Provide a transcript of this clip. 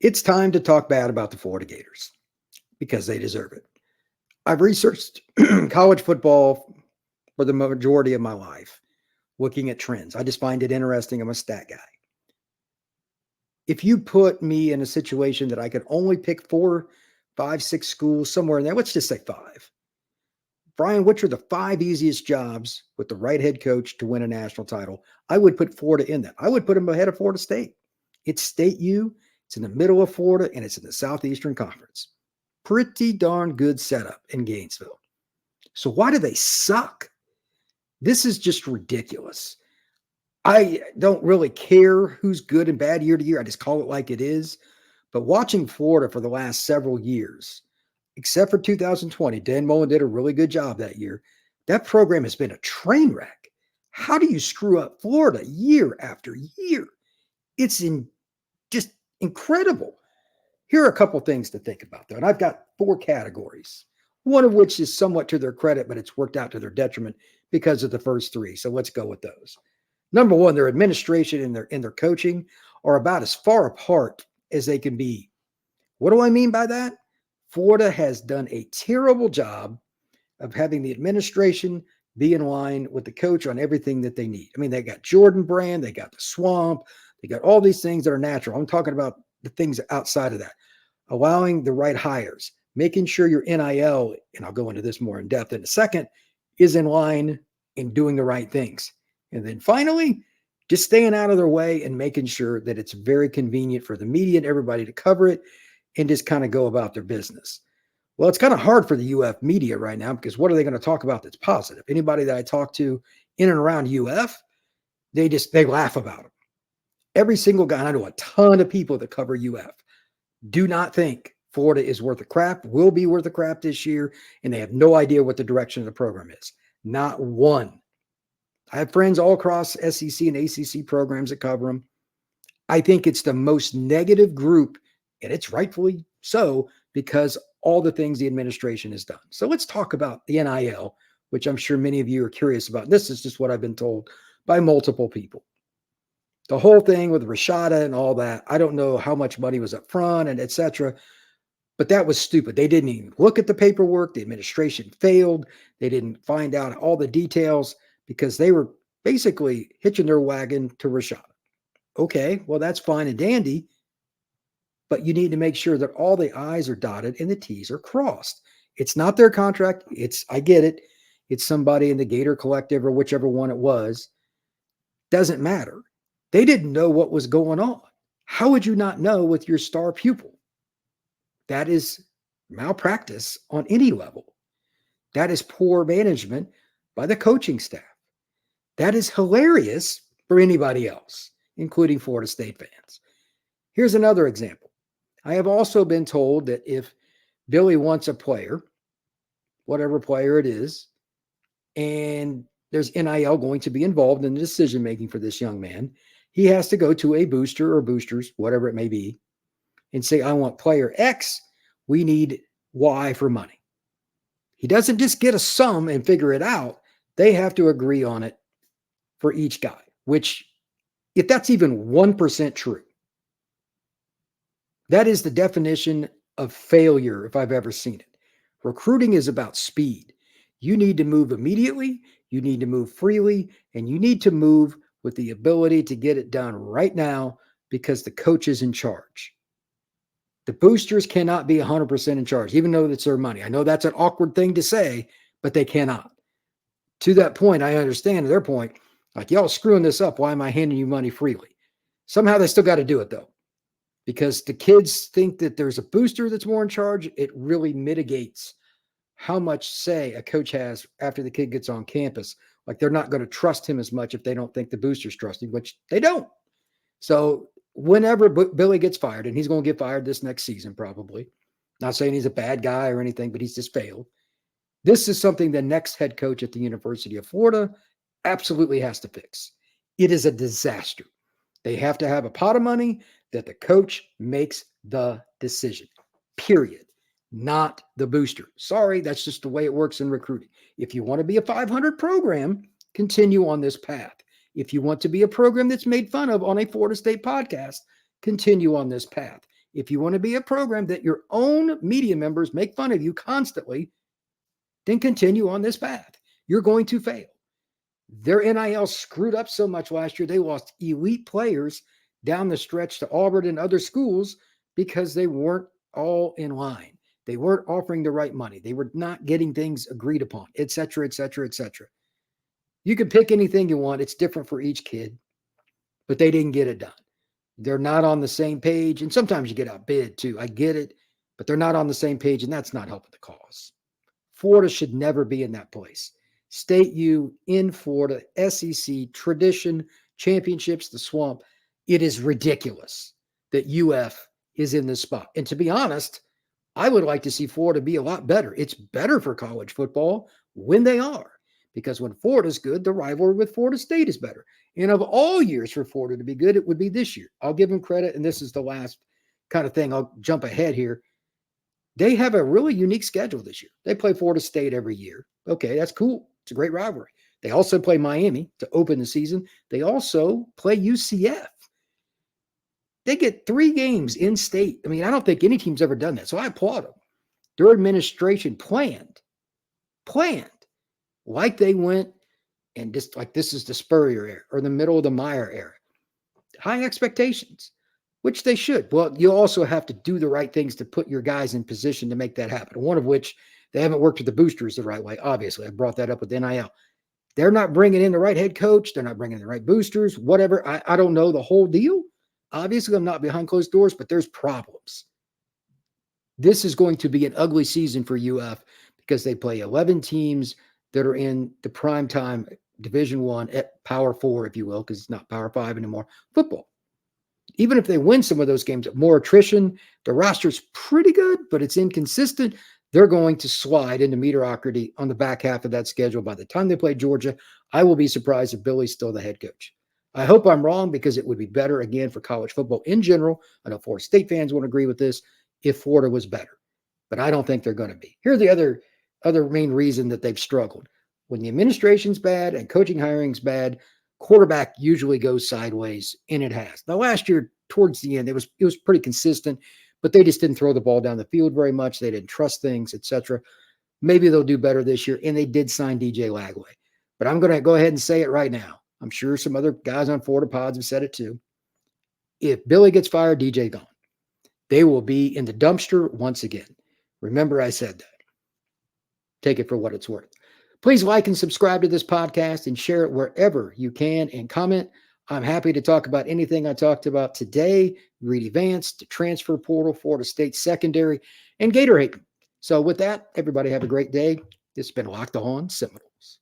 It's time to talk bad about the Florida Gators because they deserve it. I've researched college football for the majority of my life, looking at trends. I just find it interesting. I'm a stat guy. If you put me in a situation that I could only pick 4, 5, 6 schools somewhere in there, let's just say 5. Brian, which are the 5 easiest jobs with the right head coach to win a national title? I would put Florida in that. I would put them ahead of Florida State. It's State U, it's in the middle of Florida, and it's in the Southeastern Conference. Pretty darn good setup in Gainesville. So why do they suck? This is just ridiculous. I don't really care who's good and bad year to year. I just call it like it is. But watching Florida for the last several years, except for 2020, Dan Mullen did a really good job that year. That program has been a train wreck. How do you screw up Florida year after year? It's just incredible. Here are a couple things to think about, though. And I've got 4 categories, one of which is somewhat to their credit, but it's worked out to their detriment because of the first 3. So let's go with those. Number one, their administration and their coaching are about as far apart as they can be. What do I mean by that? Florida has done a terrible job of having the administration be in line with the coach on everything that they need. I mean, they got Jordan Brand, they got the swamp, they got all these things that are natural. I'm talking about the things outside of that. Allowing the right hires, making sure your NIL, and I'll go into this more in depth in a second, is in line and doing the right things. And then finally, just staying out of their way and making sure that it's very convenient for the media and everybody to cover it and just kind of go about their business. Well, it's kind of hard for the UF media right now because what are they going to talk about that's positive? Anybody that I talk to in and around UF, they laugh about them. Every single guy, and I know a ton of people that cover UF, do not think Florida is worth a crap, will be worth a crap this year, and they have no idea what the direction of the program is. Not one. I have friends all across SEC and ACC programs that cover them. I think it's the most negative group, and it's rightfully so because all the things the administration has done. So let's talk about the NIL, which I'm sure many of you are curious about. This is just what I've been told by multiple people. The whole thing with Rashada and all that, I don't know how much money was up front and et cetera, but that was stupid. They didn't even look at the paperwork. The administration failed. They didn't find out all the details because they were basically hitching their wagon to Rashada. Okay, well, that's fine and dandy, but you need to make sure that all the I's are dotted and the T's are crossed. It's not their contract. I get it. It's somebody in the Gator Collective or whichever one it was. Doesn't matter. They didn't know what was going on. How would you not know with your star pupil? That is malpractice on any level. That is poor management by the coaching staff. That is hilarious for anybody else, including Florida State fans. Here's another example. I have also been told that if Billy wants a player, whatever player it is, and there's NIL going to be involved in the decision-making for this young man, he has to go to a booster or boosters, whatever it may be, and say, I want player X. We need Y for money. He doesn't just get a sum and figure it out. They have to agree on it for each guy, which if that's even 1% true, that is the definition of failure if I've ever seen it. Recruiting is about speed. You need to move immediately, you need to move freely, and you need to move with the ability to get it done right now because the coach is in charge. The boosters cannot be 100% in charge, even though it's their money. I know that's an awkward thing to say, but they cannot. To that point, I understand their point. Like, y'all screwing this up. Why am I handing you money freely? Somehow they still got to do it, though, because the kids think that there's a booster that's more in charge. It really mitigates how much say a coach has after the kid gets on campus. Like, they're not going to trust him as much if they don't think the boosters trust him, which they don't. So whenever Billy gets fired, and he's going to get fired this next season probably, not saying he's a bad guy or anything, but he's just failed. This is something the next head coach at the University of Florida absolutely has to fix. It is a disaster. They have to have a pot of money that the coach makes the decision, period. Not the booster. Sorry, that's just the way it works in recruiting. If you want to be a 500 program, continue on this path. If you want to be a program that's made fun of on a Florida State podcast, continue on this path. If you want to be a program that your own media members make fun of you constantly, then continue on this path. You're going to fail. Their NIL screwed up so much last year, they lost elite players down the stretch to Auburn and other schools because they weren't all in line. They weren't offering the right money. They were not getting things agreed upon, et cetera, et cetera, et cetera. You can pick anything you want. It's different for each kid, but they didn't get it done. They're not on the same page. And sometimes you get outbid too. I get it, but they're not on the same page, and that's not helping the cause. Florida should never be in that place. State U in Florida, SEC, tradition, championships, the swamp. It is ridiculous that UF is in this spot. And to be honest, I would like to see Florida be a lot better. It's better for college football when they are, because when Florida's good, the rivalry with Florida State is better. And of all years for Florida to be good, it would be this year. I'll give them credit, and this is the last kind of thing. I'll jump ahead here. They have a really unique schedule this year. They play Florida State every year. Okay, that's cool. It's a great rivalry. They also play Miami to open the season. They also play UCF. They get 3 games in state. I mean, I don't think any team's ever done that. So I applaud them. Their administration planned like they went and just like this is the Spurrier era or the middle of the Meyer era. High expectations, which they should. Well, you also have to do the right things to put your guys in position to make that happen. One of which they haven't worked with the boosters the right way. Obviously, I brought that up with NIL. They're not bringing in the right head coach. They're not bringing in the right boosters, whatever. I don't know the whole deal. Obviously, I'm not behind closed doors, but there's problems. This is going to be an ugly season for UF because they play 11 teams that are in the primetime Division I at Power 4, if you will, because it's not Power 5 anymore, football. Even if they win some of those games, more attrition, the roster's pretty good, but it's inconsistent. They're going to slide into mediocrity on the back half of that schedule. By the time they play Georgia, I will be surprised if Billy's still the head coach. I hope I'm wrong because it would be better, again, for college football in general. I know Florida State fans won't agree with this if Florida was better, but I don't think they're going to be. Here's the other main reason that they've struggled. When the administration's bad and coaching hiring's bad, quarterback usually goes sideways, and it has. Now, last year, towards the end, it was pretty consistent, but they just didn't throw the ball down the field very much. They didn't trust things, etc. Maybe they'll do better this year, and they did sign DJ Lagway. But I'm going to go ahead and say it right now. I'm sure some other guys on Florida Pods have said it too. If Billy gets fired, DJ gone. They will be in the dumpster once again. Remember I said that. Take it for what it's worth. Please like and subscribe to this podcast and share it wherever you can and comment. I'm happy to talk about anything I talked about today, Reed Vance, the transfer portal, Florida State secondary, and Gator Hating. So with that, everybody have a great day. This has been Locked On Seminoles.